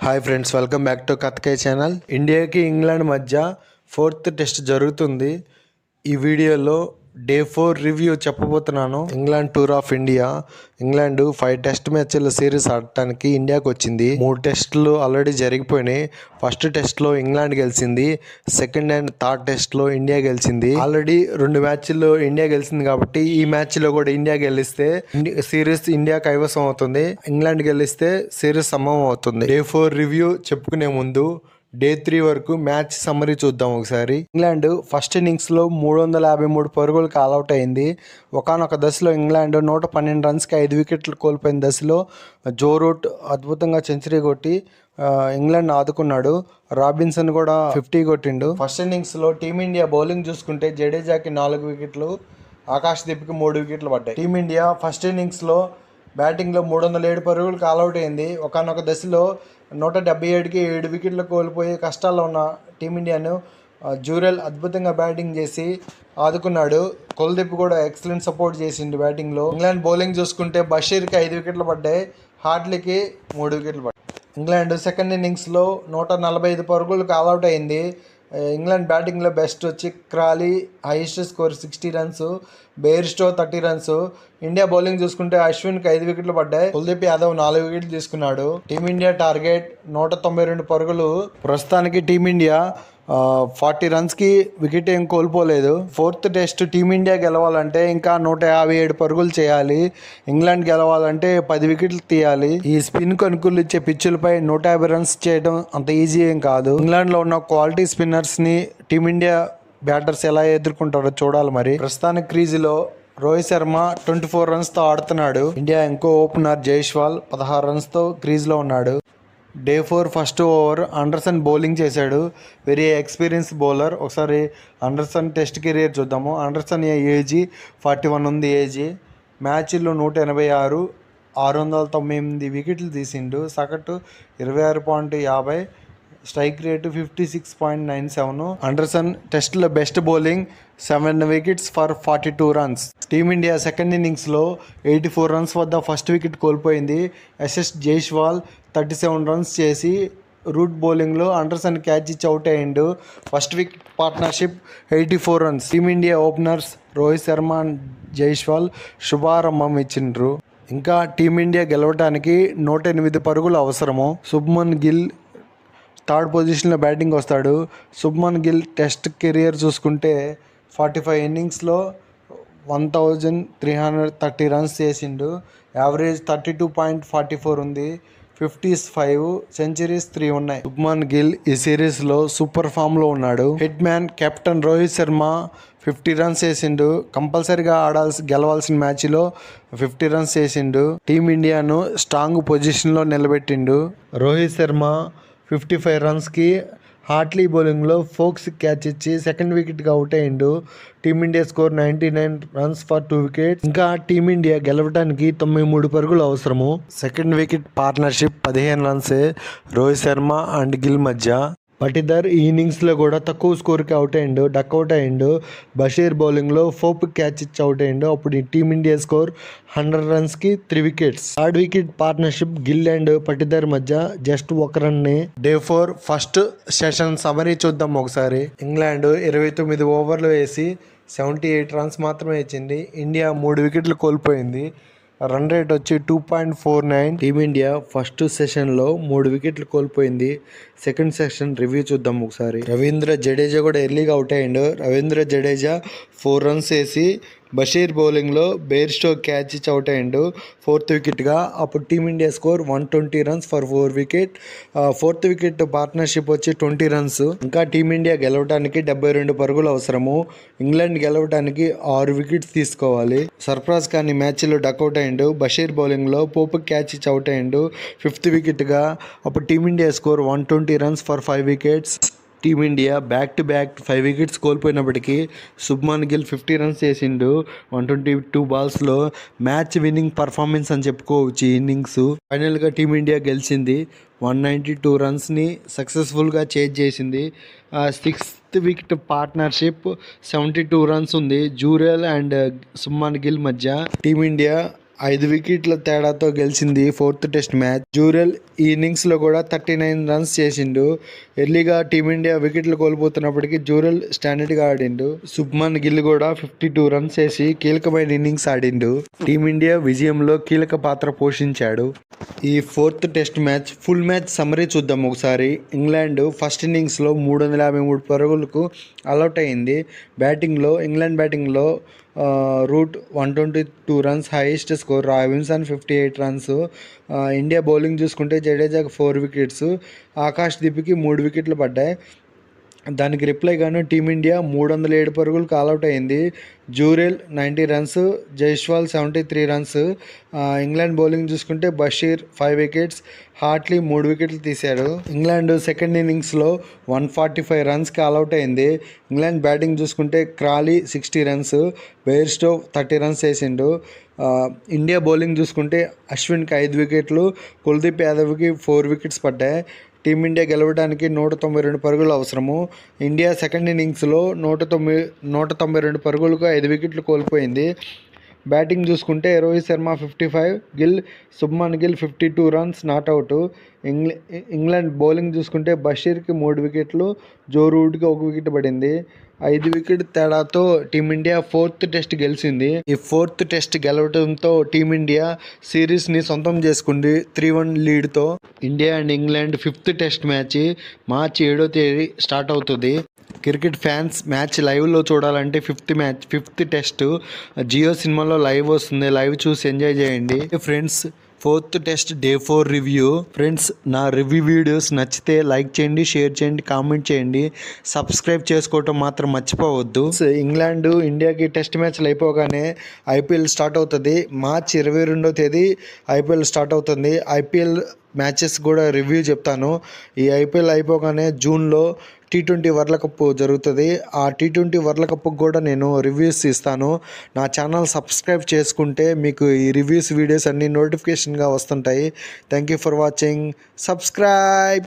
Hi friends, welcome back to Katke channel. ఇండియాకి England మధ్య 4th test జరుగుతుంది. ఈ వీడియోలో డే 4 రివ్యూ చెప్పబోతున్నాను. England tour of India. England 5 test మ్యాచ్ల సిరీస్ ఆడటానికి ఇండియాకి వచ్చింది. 3 టెస్టులు ఆల్రెడీ జరిగిపోయినాయి. ఫస్ట్ టెస్ట్లో ఇంగ్లాండ్ గెలిచింది. సెకండ్ అండ్ థర్డ్ టెస్ట్లో ఇండియా గెలిచింది. ఆల్రెడీ 2 మ్యాచ్ల్లో ఇండియా గెలిచింది కాబట్టి ఈ మ్యాచ్లో కూడా ఇండియా గెలిస్తే సిరీస్ ఇండియా కైవసం అవుతుంది. ఇంగ్లాండ్ గెలిస్తే సిరీస్ సమం అవుతుంది. డే 4 రివ్యూ చెప్పుకునే ముందు డే 3 వరకు మ్యాచ్ సమ్మరీ చూద్దాం ఒకసారి. ఇంగ్లాండ్ ఫస్ట్ ఇన్నింగ్స్లో 353 పరుగులకు ఆల్అౌట్ అయింది. ఒకానొక దశలో ఇంగ్లాండ్ 112 రన్స్కి 5 వికెట్లు కోల్పోయిన దశలో జో రూట్ అద్భుతంగా సెంచరీ కొట్టి ఇంగ్లాండ్ ఆదుకున్నాడు. రాబిన్సన్ కూడా 50 కొట్టిండు. ఫస్ట్ ఇన్నింగ్స్లో టీమిండియా బౌలింగ్ చూసుకుంటే జడేజాకి 4 వికెట్లు, ఆకాశ్దీప్కి 3 వికెట్లు పడ్డాయి. టీమిండియా ఫస్ట్ ఇన్నింగ్స్లో బ్యాటింగ్లో 307 పరుగులకు ఆల్అౌట్ అయింది. ఒకానొక దశలో 177కి 7 వికెట్లు కోల్పోయి కష్టాల్లో ఉన్న టీమిండియాను జ్యూరెల్ అద్భుతంగా బ్యాటింగ్ చేసి ఆదుకున్నాడు. కుల్దీప్ కూడా ఎక్సలెంట్ సపోర్ట్ చేసిండు బ్యాటింగ్లో. ఇంగ్లాండ్ బౌలింగ్ చూసుకుంటే బషీర్కి 5 వికెట్లు పడ్డాయి, హార్డ్లీకి 3 వికెట్లు పడ్డాయి. ఇంగ్లాండ్ సెకండ్ ఇన్నింగ్స్లో 145 పరుగులకు ఆల్అౌట్ అయింది. ఇంగ్లాండ్ బ్యాటింగ్లో బెస్ట్ వచ్చి Crawley, highest score 60 runs, Bairstow 30 runs. India bowling చూసుకుంటే అశ్విన్కి 5 వికెట్లు పడ్డాయి, కుల్దీప్ యాదవ్ 4 వికెట్లు తీసుకున్నాడు. టీమిండియా టార్గెట్ 192 పరుగులు. ప్రస్తుతానికి టీమిండియా 40 రన్స్కి వికెట్ ఏం కోల్పోలేదు. 4th టెస్ట్ టీమిండియా గెలవాలంటే ఇంకా 157 పరుగులు చేయాలి. ఇంగ్లాండ్ గెలవాలంటే 10 వికెట్లు తీయాలి. ఈ స్పిన్ కనుకలు ఇచ్చే పిచ్చులపై 150 రన్స్ చేయడం అంత ఈజీ ఏం కాదు. ఇంగ్లాండ్లో ఉన్న క్వాలిటీ స్పిన్నర్స్ని టీమిండియా బ్యాటర్స్ ఎలా ఎదుర్కొంటారో చూడాలి. మరి ప్రస్తుతానికి క్రీజులో రోహిత్ శర్మ 24 రన్స్తో ఆడుతున్నాడు. ఇండియా ఇంకో ఓపెనర్ జైస్వాల్ 16 రన్స్తో క్రీజ్లో ఉన్నాడు. Day 4 first over Anderson bowling చేశాడు. Very experience bowler. ఒకసారి అండర్సన్ టెస్ట్ కెరియర్ చూద్దాము. అండర్సన్ ఏజీ 41 ఉంది. ఏజీ మ్యాచ్లో 186, 698 వికెట్లు తీసిండు. సగటు 26.50, స్ట్రైక్ రేటు 56.97. అండర్సన్ టెస్ట్లో best bowling, 7 wickets for 42 runs. Team India second ఇన్నింగ్స్లో 84 రన్స్ వద్ద ఫస్ట్ వికెట్ కోల్పోయింది. ఎస్ఎస్ జైస్వాల్ 37 రన్స్ చేసి రూట్ బౌలింగ్లో అండర్సన్ క్యాచ్ ఇచ్చి అవుట్ అయ్యిండు. First wicket partnership 84 runs. Team India openers Rohit Sharma and Jaiswal శుభారంభం ఇచ్చిండ్రు. ఇంకా టీమిండియా గెలవడానికి 108 పరుగులు అవసరము. శుభ్మన్ గిల్ థర్డ్ పొజిషన్లో బ్యాటింగ్ వస్తాడు. శుభ్మన్ గిల్ టెస్ట్ కెరియర్ చూసుకుంటే 45 ఇన్నింగ్స్లో 1330 రన్స్ చేసిండు. యావరేజ్ 32.44 ఉంది. 50s 5, సెంచరీస్ 3 ఉన్నాయి. శుభ్మన్ గిల్ ఈ సిరీస్లో సూపర్ ఫామ్లో ఉన్నాడు. Hit man captain Rohit Sharma 50 runs చేసిండు. కంపల్సరీగా గెలవాల్సిన మ్యాచ్లో 50 రన్స్ చేసిండు. టీమిండియాను స్ట్రాంగ్ పొజిషన్లో నిలబెట్టిండు. రోహిత్ శర్మ 55 రన్స్కి హార్ట్లీ బౌలింగ్లో ఫోక్స్ క్యాచ్ ఇచ్చి సెకండ్ వికెట్గా అవుట్ అయ్యిండు. Team India score 99 runs for 2 wickets. ఇంకా టీమిండియా గెలవడానికి 93 పరుగులు అవసరము. సెకండ్ వికెట్ పార్ట్నర్షిప్ 15 రన్సే రోహిత్ శర్మ అండ్ గిల్ మధ్య. పటిదర్ ఈ ఇన్నింగ్స్లో కూడా తక్కువ స్కోర్కి అవుట్ అయ్యిండు, డక్అవుట్ అయ్యిండు. బషీర్ బౌలింగ్లో ఫోప్ క్యాచ్ ఇచ్చి అవుట్ అయ్యిండు. అప్పుడు టీమిండియా స్కోర్ 100 రన్స్కి 3 wickets. Third wicket partnership Gill and Patidar మధ్య జస్ట్ 1 రన్నే. డే 4 ఫస్ట్ సెషన్ సమరీ చూద్దాం ఒకసారి. ఇంగ్లాండ్ 29 ఓవర్లు వేసి 78 రన్స్ మాత్రమే ఇచ్చింది. ఇండియా 3 వికెట్లు కోల్పోయింది. రన్ రేట్ వచ్చి 2.49. టీమిండియా ఫస్ట్ సెషన్లో 3 వికెట్లు కోల్పోయింది. సెకండ్ సెషన్ రివ్యూ చూద్దాం ఒకసారి. రవీంద్ర జడేజా కూడా ఎర్లీగా అవుట్ అయ్యిండు. రవీంద్ర జడేజా 4 రన్స్ వేసి బషీర్ బౌలింగ్లో బెయిర్స్టో క్యాచ్ ఇచ్చి అవుట్ అయ్యిండు 4th వికెట్గా. అప్పుడు team India score 120 runs for 4 wicket. 4th wicket partnership వచ్చి 20 రన్స్. ఇంకా టీమిండియా గెలవడానికి 72 పరుగులు అవసరము. ఇంగ్లాండ్ గెలవడానికి 6 వికెట్స్ తీసుకోవాలి. సర్ఫరాజ్ ఖాన్ ఈ మ్యాచ్లో డక్అవుట్ అయ్యిండు. బషీర్ బౌలింగ్లో పోపు క్యాచ్ ఇచ్చి అవుట్ అయ్యిండు 5th వికెట్గా. అప్పుడు team India score 120 runs for 5 wickets. Team India back to back 5 wickets కోల్పోయినప్పటికీ శుభ్మన్ గిల్ 50 రన్స్ చేసిండు 122 బాల్స్లో. మ్యాచ్ విన్నింగ్ పర్ఫార్మెన్స్ అని చెప్పుకోవచ్చు ఈ ఇన్నింగ్స్. ఫైనల్గా టీమిండియా గెలిచింది. 192 రన్స్ని సక్సెస్ఫుల్గా చేజ్ చేసింది. 6th వికెట్ పార్ట్నర్షిప్ 72 రన్స్ ఉంది జ్యూరెల్ అండ్ శుభ్మన్ గిల్ మధ్య. టీమిండియా 5 వికెట్ల తేడాతో గెలిచింది 4th టెస్ట్ మ్యాచ్. జ్యూరెల్ ఈ ఇన్నింగ్స్లో కూడా 39 రన్స్ చేసిండు. ఎర్లీగా టీమిండియా వికెట్లు కోల్పోతున్నప్పటికీ జ్యూరెల్ స్టాండర్డ్గా ఆడిండు. శుభ్మన్ గిల్ కూడా 52 రన్స్ చేసి కీలకమైన ఇన్నింగ్స్ ఆడిండు. టీమిండియా విజయంలో కీలక పాత్ర పోషించాడు. ఈ 4th test match full match summary చూద్దాం ఒకసారి. ఇంగ్లాండ్ ఫస్ట్ ఇన్నింగ్స్లో 353 పరుగులకు ఆల్అవుట్ అయింది. ఇంగ్లాండ్ బ్యాటింగ్లో Root 122 runs highest score. Robinson 58 runs. India bowling చూసుకుంటే జడేజాకి 4 వికెట్స్, ఆకాష్ దీప్కి 3 వికెట్లు పడ్డాయి. దానికి రిప్లైగాను టీమిండియా 307 పరుగులకు ఆల్అవుట్ అయింది. జ్యూరెల్ 90 runs, Jaiswal 73 runs. England bowling చూసుకుంటే బషీర్ 5 వికెట్స్, హార్ట్లీ 3 వికెట్లు తీశాడు. ఇంగ్లాండ్ సెకండ్ ఇన్నింగ్స్లో 145 రన్స్కి ఆల్అవుట్ అయింది. ఇంగ్లాండ్ బ్యాటింగ్ చూసుకుంటే క్రాలీ 60 రన్స్, బెయిర్స్టో 30 రన్స్ చేసిండు. ఇండియా బౌలింగ్ చూసుకుంటే అశ్విన్కి 5 వికెట్లు, కుల్దీప్ యాదవ్కి 4 వికెట్స్ పడ్డాయి. టీమిండియా గెలవడానికి 192 పరుగులు అవసరము. ఇండియా సెకండ్ ఇన్నింగ్స్లో 192 పరుగులకు 5 వికెట్లు కోల్పోయింది. బ్యాటింగ్ చూసుకుంటే Rohit Sharma 55, Shubman Gill 52 runs not out. England bowling చూసుకుంటే బషీర్కి 3 వికెట్లు, జో రూట్కి 1 వికెట్ పడింది. 5 వికెట్ తేడాతో టీమిండియా 4th టెస్ట్ గెలిచింది. ఈ 4th టెస్ట్ గెలవడంతో టీమిండియా సిరీస్ని సొంతం చేసుకుంది 3-1 లీడ్తో. India and England 5th test match మార్చి 7వ తేదీ స్టార్ట్ అవుతుంది. క్రికెట్ ఫ్యాన్స్ మ్యాచ్ లైవ్లో చూడాలంటే 5th టెస్ట్ జియో సినిమాలో లైవ్ వస్తుంది. లైవ్ చూసి ఎంజాయ్ చేయండి friends. 4th test day 4 review. Friends, నా రివ్యూ వీడియోస్ నచ్చితే లైక్ చేయండి, షేర్ చేయండి, కామెంట్ చేయండి, సబ్స్క్రైబ్ చేసుకోవటం మాత్రం మర్చిపోవద్దు. ఇంగ్లాండ్ ఇండియాకి టెస్ట్ మ్యాచ్లు అయిపోగానే ఐపీఎల్ స్టార్ట్ అవుతుంది. మార్చి 22వ తేదీ ఐపీఎల్ స్టార్ట్ అవుతుంది. ఐపీఎల్ మ్యాచెస్ కూడా రివ్యూ చెప్తాను. ఈ ఐపీఎల్ అయిపోగానే జూన్లో T20 వరల్డ్ కప్ జరుగుతుంది. ఆ T20 వరల్డ్ కప్కి కూడా నేను రివ్యూస్ ఇస్తాను. నా ఛానల్ సబ్స్క్రైబ్ చేసుకుంటే మీకు ఈ రివ్యూస్ వీడియోస్ అన్నీ నోటిఫికేషన్గా వస్తుంటాయి. Thank you for watching. Subscribe.